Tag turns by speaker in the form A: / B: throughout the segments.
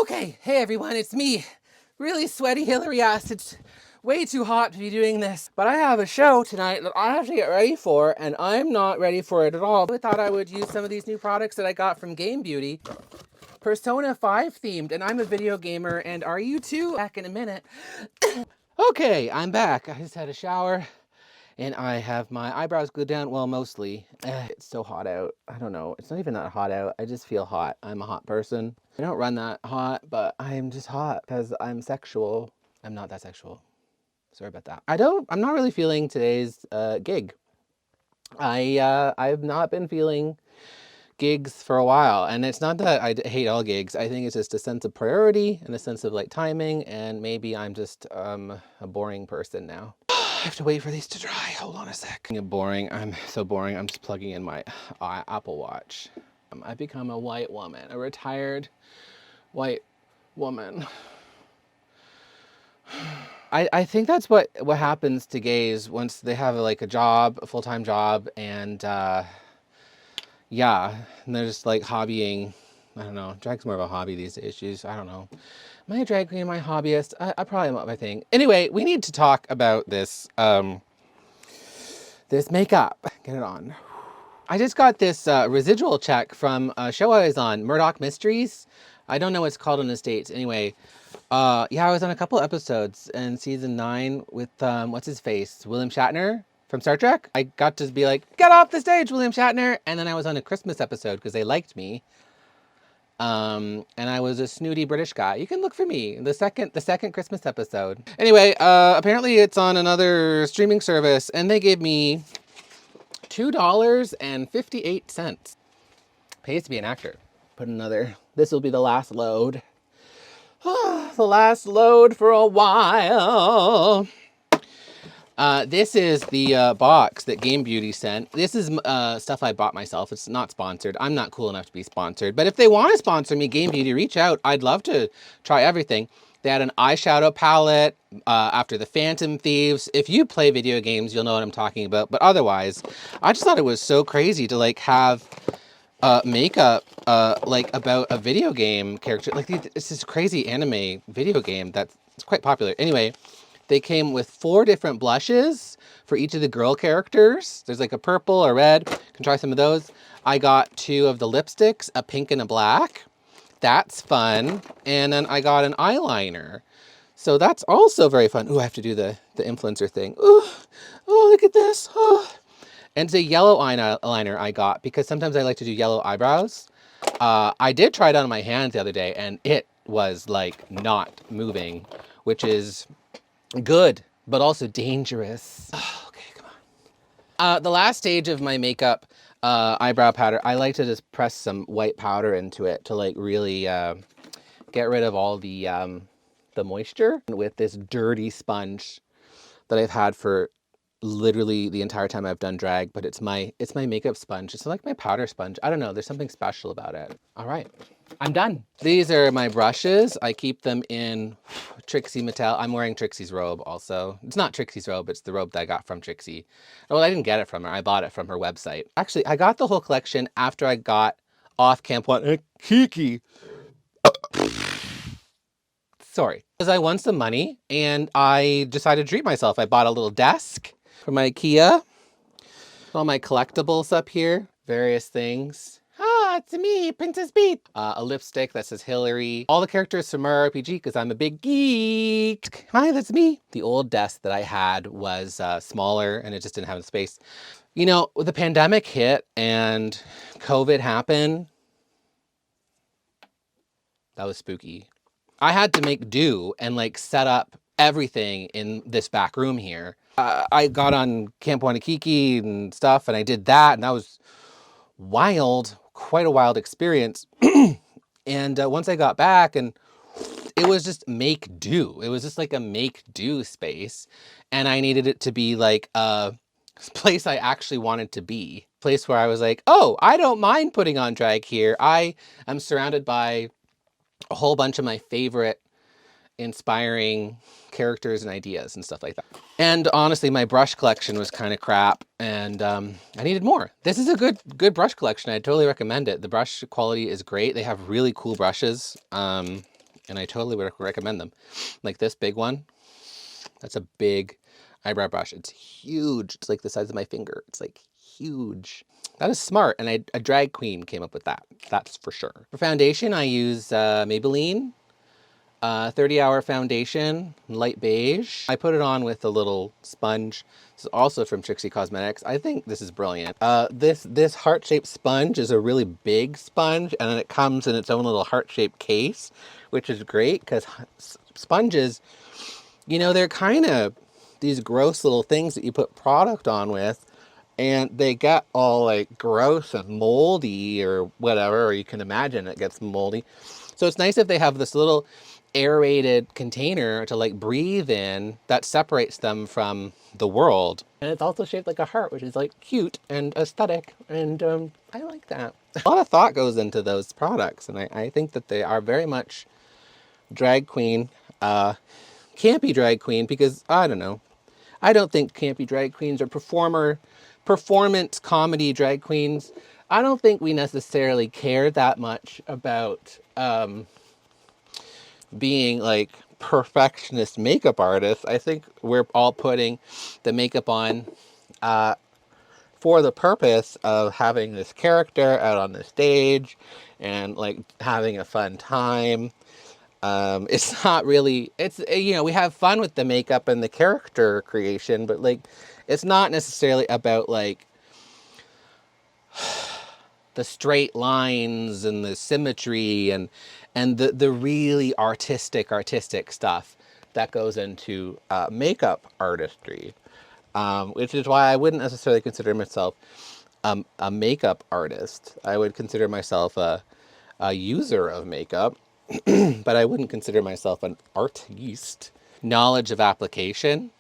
A: Okay, hey everyone, it's me. Really sweaty Hillary ass. It's way too hot to be doing this. But I have a show tonight that I have to get ready for, and I'm not ready for it at all. I thought I would use some of these new products that I got from Game Beauty. Persona 5 themed, and I'm a video gamer, and are you too? Back in a minute. Okay, I'm back. I just had a shower. And I have my eyebrows glued down, well, mostly. It's so hot out. I don't know. It's not even that hot out. I just feel hot. I'm a hot person. I don't run that hot, but I'm just hot because I'm sexual. I'm not that sexual. Sorry about that. I'm not really feeling today's gig. I've not been feeling gigs for a while, and it's not that I hate all gigs. I think it's just a sense of priority and a sense of like timing, and maybe I'm just a boring person now. I have to wait for these to dry. Hold on a sec. Boring. I'm so boring. I'm just plugging in my Apple Watch. I've become a white woman, a retired white woman. I think that's what happens to gays once they have like a job, a full-time job, and yeah, and they're just like hobbying. I don't know. Drag's more of a hobby these days. I don't know. Am I a drag queen? Am I a hobbyist? I probably am my thing. Anyway, we need to talk about this this makeup. Get it on. I just got this residual check from a show I was on, Murdoch Mysteries. I don't know what it's called in the States. Anyway, yeah, I was on a couple episodes in season 9 with, what's his face? William Shatner from Star Trek. I got to be like, get off the stage, William Shatner. And then I was on a Christmas episode because they liked me. And I was a snooty British guy. You can look for me, the second Christmas episode. Anyway, apparently it's on another streaming service, and they gave me $2.58. Pays to be an actor. Put another, this will be the last load. The last load for a while. This is the box that Game Beauty sent. This is stuff I bought myself. It's not sponsored. I'm not cool enough to be sponsored. But if they want to sponsor me, Game Beauty, reach out. I'd love to try everything. They had an eyeshadow palette after the Phantom Thieves. If you play video games, you'll know what I'm talking about. But otherwise, I just thought it was so crazy to like have makeup like about a video game character. Like it's this crazy anime video game that's quite popular. Anyway, they came with 4 different blushes for each of the girl characters. There's like a purple, a red. You can try some of those. I got 2 of the lipsticks, a pink and a black. That's fun. And then I got an eyeliner. So that's also very fun. Ooh, I have to do the influencer thing. Ooh, oh, look at this. Oh. And it's a yellow eyeliner I got because sometimes I like to do yellow eyebrows. I did try it on my hands the other day and it was like not moving, which is good, but also dangerous. Oh, okay, come on. The last stage of my makeup eyebrow powder, I like to just press some white powder into it to like really get rid of all the moisture with this dirty sponge that I've had for literally the entire time I've done drag, but it's my makeup sponge. It's like my powder sponge. I don't know. There's something special about it. All right. I'm done. These are my brushes. I keep them in Trixie Mattel. I'm wearing Trixie's robe also. It's not Trixie's robe. It's the robe that I got from Trixie. Well, I didn't get it from her. I bought it from her website. Actually, I got the whole collection after I got off Camp Kiki. Sorry. Because I won some money and I decided to treat myself. I bought a little desk from IKEA. All my collectibles up here. Various things. Ah, it's me, Princess Beat. A lipstick that says Hillary. All the characters from our RPG because I'm a big geek. Hi, that's me. The old desk that I had was smaller and it just didn't have the space. You know, the pandemic hit and COVID happened. That was spooky. I had to make do and like set up everything in this back room here. I got on Camp Wanakiki and stuff and I did that and that was wild, quite a wild experience. And once I got back and it was just make do. It was just like a make do space. And I needed it to be like a place I actually wanted to be. Place where I was like, oh, I don't mind putting on drag here. I am surrounded by a whole bunch of my favorite inspiring characters and ideas and stuff like that. And honestly, my brush collection was kind of crap and I needed more. This is a good brush collection. I totally recommend it. The brush quality is great. They have really cool brushes. and I totally would recommend them. Like this big one, that's a big eyebrow brush. It's huge. It's like the size of my finger. It's like huge. That is smart, and a drag queen came up with that. That's for sure. For foundation, I use Maybelline 30-hour foundation, light beige. I put it on with a little sponge. This is also from Trixie Cosmetics. I think this is brilliant. This heart-shaped sponge is a really big sponge, and then it comes in its own little heart-shaped case, which is great because sponges, you know, they're kind of these gross little things that you put product on with, and they get all like gross and moldy or whatever, or you can imagine it gets moldy. So it's nice if they have this little aerated container to like breathe in that separates them from the world. And it's also shaped like a heart, which is like cute and aesthetic. And I like that. A lot of thought goes into those products. And I think that they are very much drag queen, campy drag queen, because I don't know. I don't think campy drag queens are performance comedy drag queens. I don't think we necessarily care that much about being like perfectionist makeup artists. I think we're all putting the makeup on for the purpose of having this character out on the stage and like having a fun time. It's not really, it's, you know, we have fun with the makeup and the character creation, but like, it's not necessarily about like the straight lines and the symmetry and the really artistic stuff that goes into makeup artistry, which is why I wouldn't necessarily consider myself a makeup artist. I would consider myself a user of makeup, but I wouldn't consider myself an artiste. Knowledge of application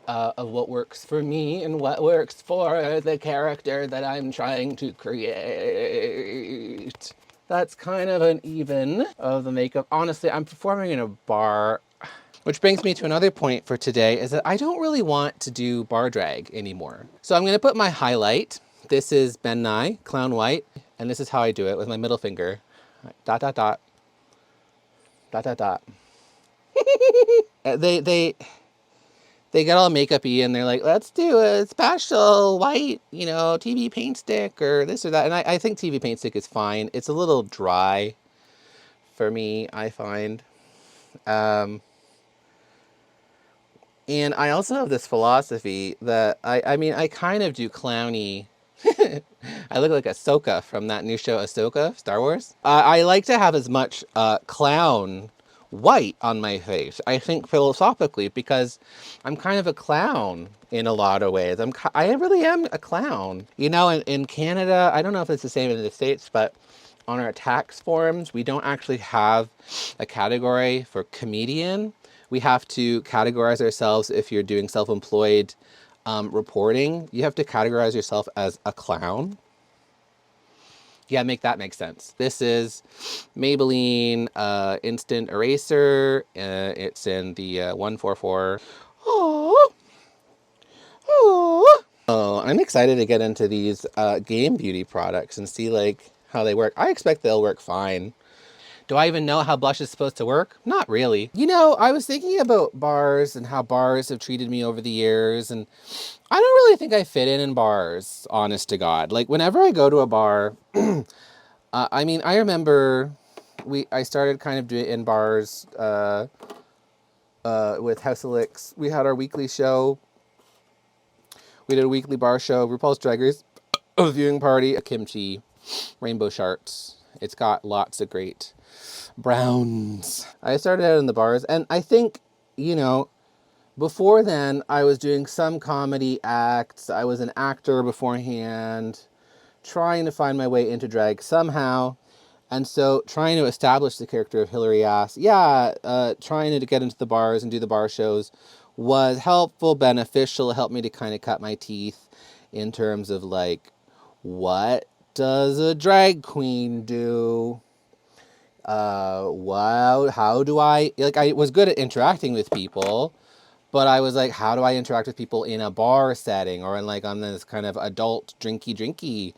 A: of what works for me and what works for the character that I'm trying to create. That's kind of an even of the makeup. Honestly, I'm performing in a bar. Which brings me to another point for today, is that I don't really want to do bar drag anymore. So I'm going to put my highlight. This is Ben Nye, Clown White, and this is how I do it with my middle finger. Dot, dot, dot. Dot, dot, dot. They get all makeup-y and they're like, let's do a special white, you know, TV paint stick or this or that. And I think TV paint stick is fine. It's a little dry for me, I find. And I also have this philosophy that I mean, I kind of do clowny. I look like Ahsoka from that new show, Ahsoka, Star Wars. I like to have as much clown white on my face, I think philosophically, because I'm kind of a clown in a lot of ways. I really am a clown. You know, in Canada, I don't know if it's the same in the States, but on our tax forms, we don't actually have a category for comedian. We have to categorize ourselves if you're doing self-employed reporting. You have to categorize yourself as a clown. Yeah, make that make sense. This is Maybelline Instant Eraser. It's in the 144. Oh, oh. Oh, I'm excited to get into these game beauty products and see like how they work. I expect they'll work fine. Do I even know how blush is supposed to work? Not really. You know, I was thinking about bars and how bars have treated me over the years, and I don't really think I fit in bars, honest to God. Like, whenever I go to a bar, I mean, I remember I started kind of doing in bars with House of Licks. We had our weekly show. We did a weekly bar show, RuPaul's Drag Race, a viewing party, a kimchi, rainbow sharks. It's got lots of great browns. I started out in the bars, and I think, you know, before then, I was doing some comedy acts. I was an actor beforehand, trying to find my way into drag somehow. And so trying to establish the character of Hillary Ass, trying to get into the bars and do the bar shows was helpful, beneficial. It helped me to kind of cut my teeth in terms of like, what does a drag queen do? Wow, how do I was good at interacting with people, but I was like, how do I interact with people in a bar setting or in like on this kind of adult drinky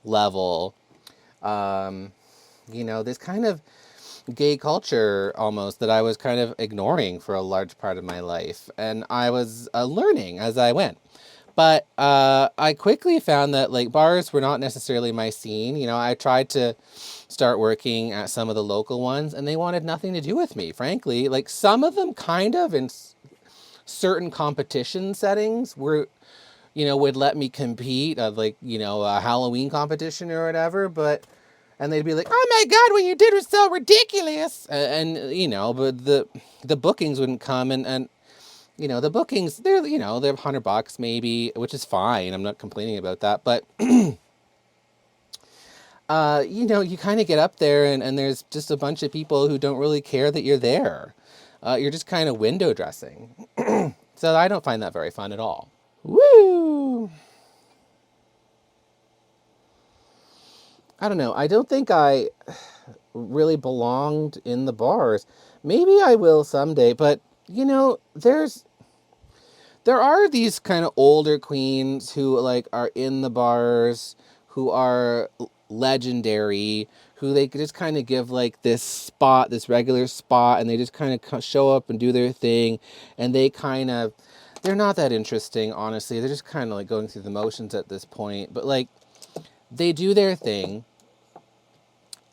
A: level? You know, this kind of gay culture almost that I was kind of ignoring for a large part of my life. And I was learning as I went. But I quickly found that like bars were not necessarily my scene. You know, I tried to start working at some of the local ones and they wanted nothing to do with me, frankly. Like some of them kind of in certain competition settings were, you know, would let me compete of like, you know, a Halloween competition or whatever, but and they'd be like, "Oh my God, what you did was so ridiculous," and you know, but the bookings wouldn't come, and you know, the bookings they're you know they're $100 maybe, which is fine. I'm not complaining about that, but you know, you kind of get up there, and there's just a bunch of people who don't really care that you're there. You're just kind of window dressing, so I don't find that very fun at all. Woo! I don't know. I don't think I really belonged in the bars. Maybe I will someday, but you know, there are these kind of older queens who like are in the bars, who are legendary, who they just kind of give like this spot, this regular spot, and they just kind of show up and do their thing, and they kind of they're not that interesting, honestly. They're just kind of like going through the motions at this point, but like they do their thing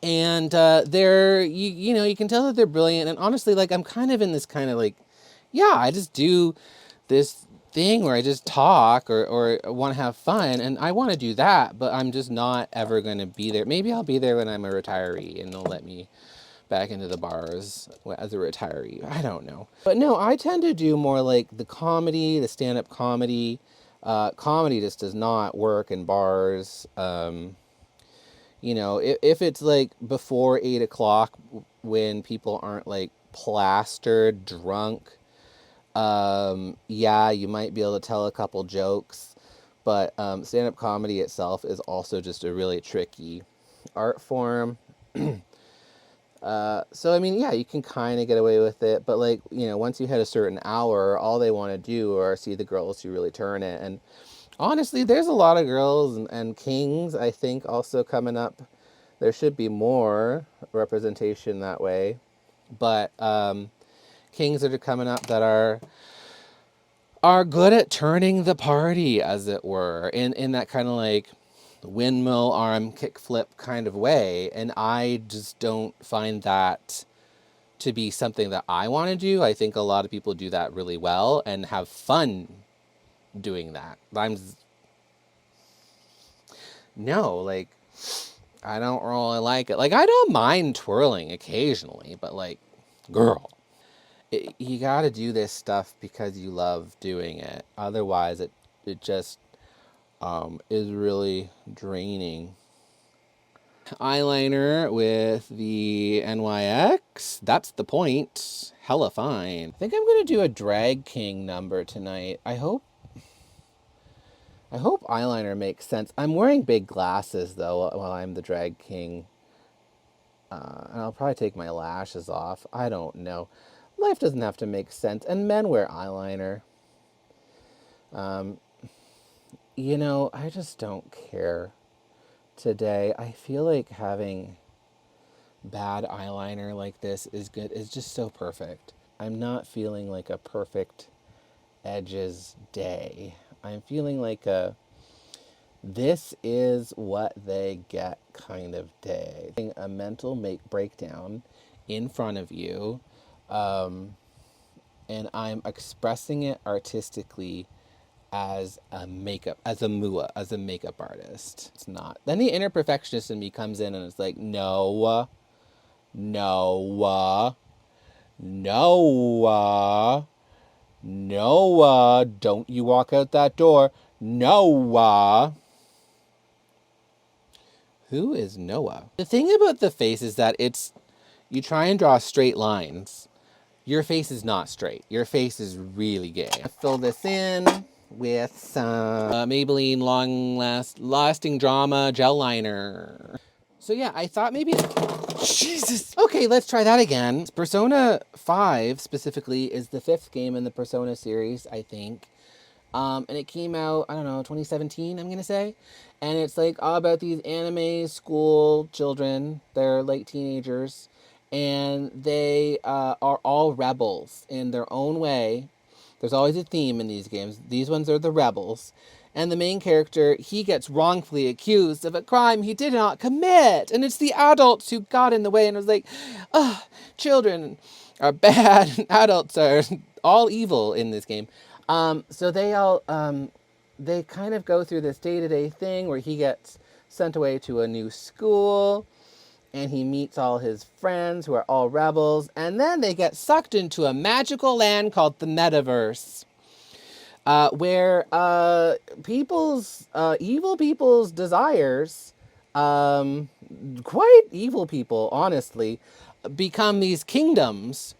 A: and they're you know you can tell that they're brilliant and honestly like I'm kind of in this kind of like yeah I just do this thing where I just talk or want to have fun and I want to do that but I'm just not ever going to be there. Maybe I'll be there when I'm a retiree and they'll let me back into the bars as a retiree. I don't know, but no, I tend to do more like the comedy, the stand-up comedy. Comedy just does not work in bars. You know, if it's like before 8 o'clock when people aren't like plastered, drunk, yeah, you might be able to tell a couple jokes, but stand-up comedy itself is also just a really tricky art form. So I mean, yeah, you can kind of get away with it, but like, you know, once you hit a certain hour, all they want to do are see the girls who really turn it. And honestly, there's a lot of girls and kings, I think, also coming up. There should be more representation that way, but kings that are coming up that are good at turning the party, as it were, in that kind of like windmill arm kickflip kind of way, and I just don't find that to be something that I want to do. I think a lot of people do that really well and have fun doing that. No, like I don't really like it. Like I don't mind twirling occasionally, but like, girl, you got to do this stuff because you love doing it. Otherwise, it just is really draining. Eyeliner with the NYX. That's the point. Hella fine. I think I'm gonna do a drag king number tonight. I hope eyeliner makes sense. I'm wearing big glasses though while I'm the drag king. And I'll probably take my lashes off. I don't know. Life doesn't have to make sense. And men wear eyeliner. Um, you know, I just don't care today. I feel like having bad eyeliner like this is good. Is just so perfect. I'm not feeling like a perfect edges day. I'm feeling like this is what they get kind of day. A mental breakdown in front of you, and I'm expressing it artistically as a as a makeup artist. It's not. Then the inner perfectionist in me comes in and it's like, no, no, no, no, don't you walk out that door. Noah. Who is Noah? The thing about the face is that you try and draw straight lines. Your face is not straight. Your face is really gay. Fill this in with some Maybelline Lasting Drama Gel Liner. So yeah, I thought maybe... Jesus! Okay, let's try that again. Persona 5, specifically, is the 5th game in the Persona series, I think. And it came out, I don't know, 2017, I'm going to say. And it's like all about these anime school children. They're like teenagers. and they are all rebels in their own way. There's always a theme in these games. These ones are the rebels. And the main character, he gets wrongfully accused of a crime he did not commit. And it's the adults who got in the way. And it was like, oh, children are bad. And adults are all evil in this game. So they kind of go through this day-to-day thing where he gets sent away to a new school. And he meets all his friends who are all rebels. And then they get sucked into a magical land called the metaverse. Where evil people's desires, quite evil people, honestly, become these kingdoms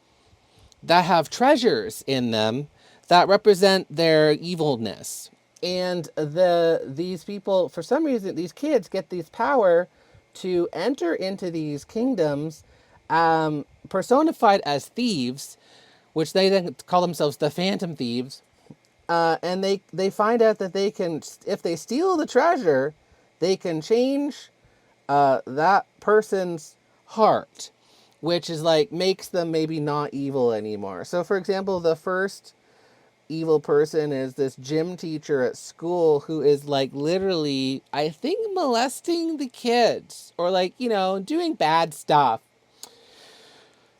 A: that have treasures in them that represent their evilness. And these people, for some reason, these kids get this power to enter into these kingdoms, personified as thieves, which they then call themselves the Phantom Thieves. And they find out that they can, if they steal the treasure, they can change that person's heart, which is like makes them maybe not evil anymore. So, for example, the first evil person is this gym teacher at school who is like literally, I think, molesting the kids or like, doing bad stuff.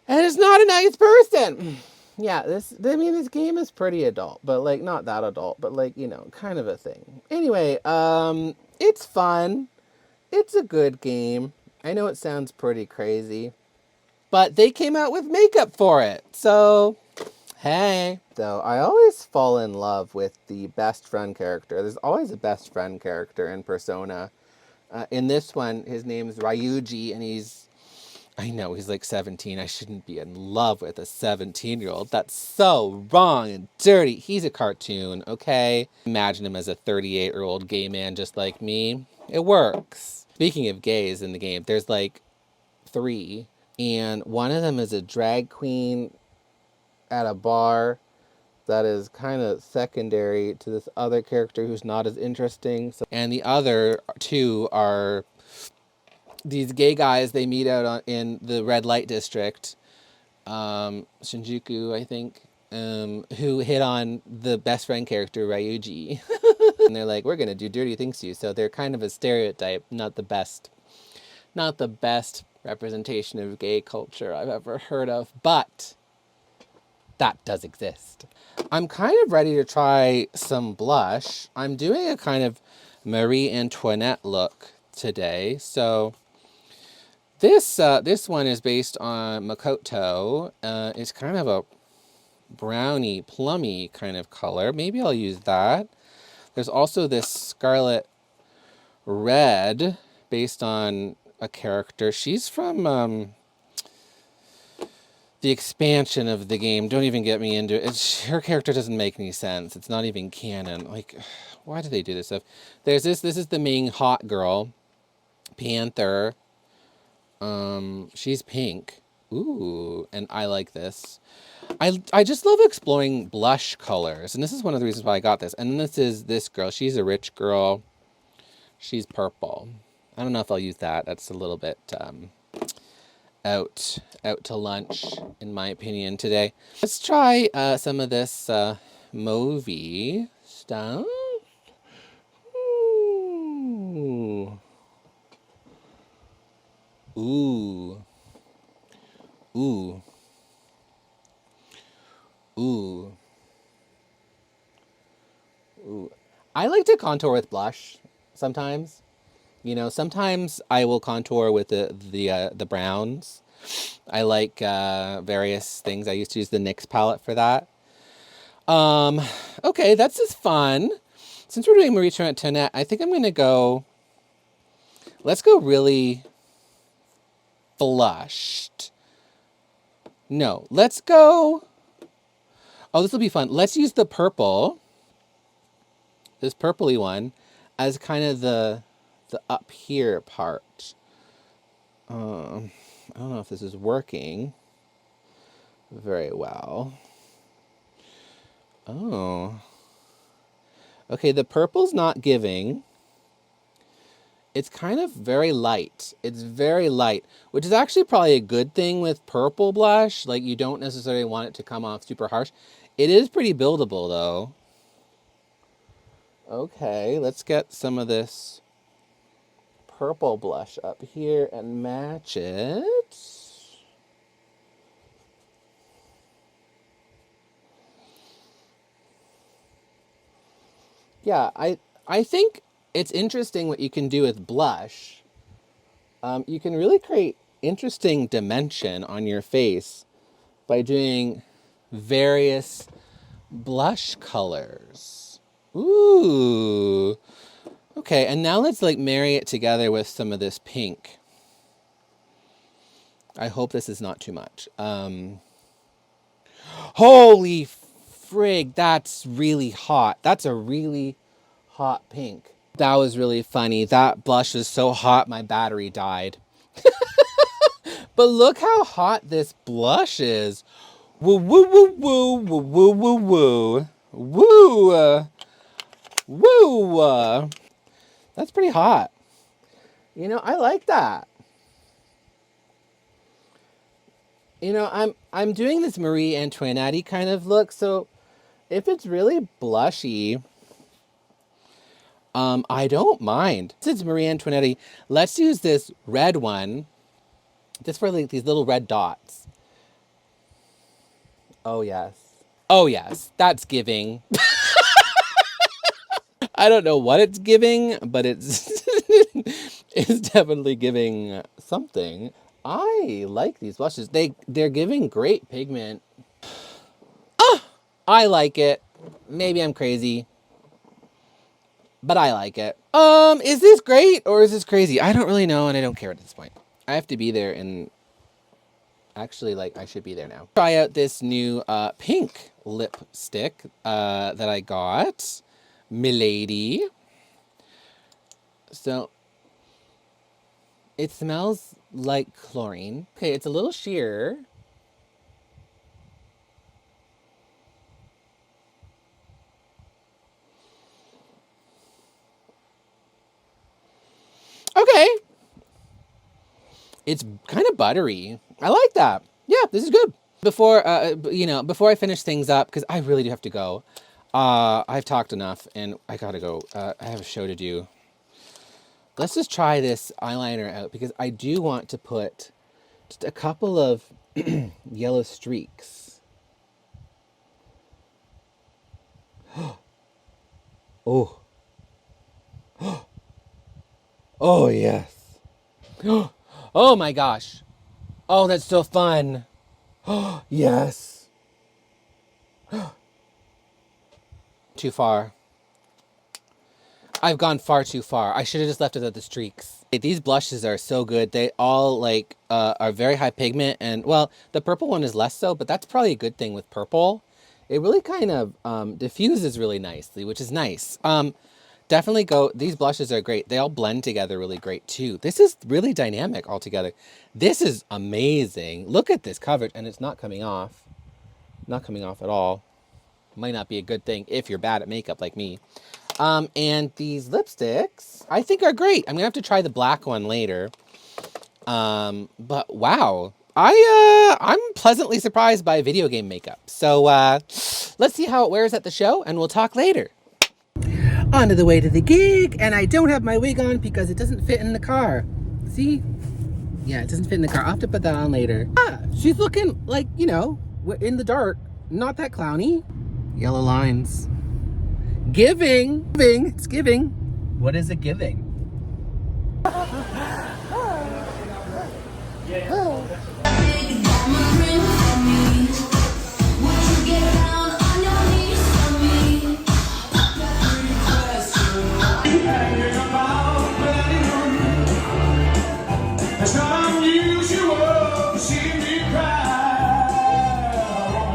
A: And is not a nice person. Yeah, this game is pretty adult, but like not that adult, but like, kind of a thing. Anyway, it's fun. It's a good game. I know it sounds pretty crazy, but they came out with makeup for it. So, hey. So I always fall in love with the best friend character. There's always a best friend character in Persona. In this one, his name's Ryuji, and I know, he's like 17. I shouldn't be in love with a 17-year-old. That's so wrong and dirty. He's a cartoon, okay? Imagine him as a 38-year-old gay man just like me. It works. Speaking of gays in the game, there's like 3. And one of them is a drag queen at a bar that is kind of secondary to this other character who's not as interesting. And the other 2 are these gay guys they meet out in the red light district, Shinjuku, I think, who hit on the best friend character, Ryuji. And they're like, we're going to do dirty things to you. So they're kind of a stereotype, not the best representation of gay culture I've ever heard of, but that does exist. I'm kind of ready to try some blush. I'm doing a kind of Marie Antoinette look today. So this one is based on Makoto. It's kind of a browny, plummy kind of color. Maybe I'll use that. There's also this scarlet red based on a character. She's from the expansion of the game. Don't even get me into it. Her character doesn't make any sense. It's not even canon. Like, why do they do this stuff? There's this is the main hot girl, Panther. She's pink. Ooh, and I like this. I just love exploring blush colors, and this is one of the reasons why I got this. And this is this girl. She's a rich girl. She's purple. I don't know if I'll use that. That's a little bit out to lunch, in my opinion, today. Let's try some of this mauvey stuff. Ooh. Ooh. Ooh. Ooh. Ooh. I like to contour with blush sometimes. Sometimes I will contour with the browns. I like various things. I used to use the NYX palette for that. Okay, that's just fun. Since we're doing Marie Antoinette, I think I'm going to go... Let's go really flushed. No, let's go... Oh, this will be fun. Let's use the purple, this purpley one, as kind of the up here part. I don't know if this is working very well. Oh. Okay, the purple's not giving. It's kind of very light. It's very light, which is actually probably a good thing with purple blush. Like, you don't necessarily want it to come off super harsh. It is pretty buildable though. Okay, let's get some of this purple blush up here and match it. Yeah, I think it's interesting what you can do with blush. You can really create interesting dimension on your face by doing various blush colors. Ooh. Okay, and now let's like marry it together with some of this pink. I hope this is not too much. Holy frig, that's really hot. That's a really hot pink. That was really funny. That blush was so hot, my battery died. But look how hot this blush is. Woo, woo, woo, woo, woo, woo, woo, woo. Woo, woo. That's pretty hot. You know, I like that. You know, I'm doing this Marie Antoinette kind of look, so if it's really blushy, I don't mind. Since it's Marie Antoinette, let's use this red one, just for like these little red dots. Oh yes. Oh yes, that's giving. I don't know what it's giving, but it's it's definitely giving something. I like these blushes. They're giving great pigment. Ah, I like it. Maybe I'm crazy, but I like it. Is this great or is this crazy? I don't really know, and I don't care at this point. I have to be there, and actually, like, I should be there now. Try out this new pink lipstick that I got, Milady. So it smells like chlorine. Okay, it's a little sheer. Okay. It's kind of buttery. I like that. Yeah, this is good. Before, before I finish things up, because I really do have to go. I've talked enough, and I gotta go. I have a show to do. Let's just try this eyeliner out, because I do want to put just a couple of yellow streaks. Oh. Oh, yes. Oh my gosh. Oh, that's so fun. Oh, yes. Too far. I've gone far too far. I should have just left it at the streaks. These blushes are so good. They all like are very high pigment, and well, the purple one is less so, but that's probably a good thing with purple. It really kind of diffuses really nicely, which is nice. Definitely go. These blushes are great. They all blend together really great too. This is really dynamic altogether. This is amazing. Look at this coverage, and it's not coming off. Not coming off at all. Might not be a good thing if you're bad at makeup like me. And these lipsticks, I think, are great. I'm gonna have to try the black one later. But wow, I'm pleasantly surprised by video game makeup. So let's see how it wears at the show, and we'll talk later. On to the way to the gig, and I don't have my wig on because it doesn't fit in the car. See? Yeah, it doesn't fit in the car. I'll have to put that on later. Ah, she's looking like, you know, in the dark. Not that clowny. Yellow lines. Giving. It's giving. What is it giving?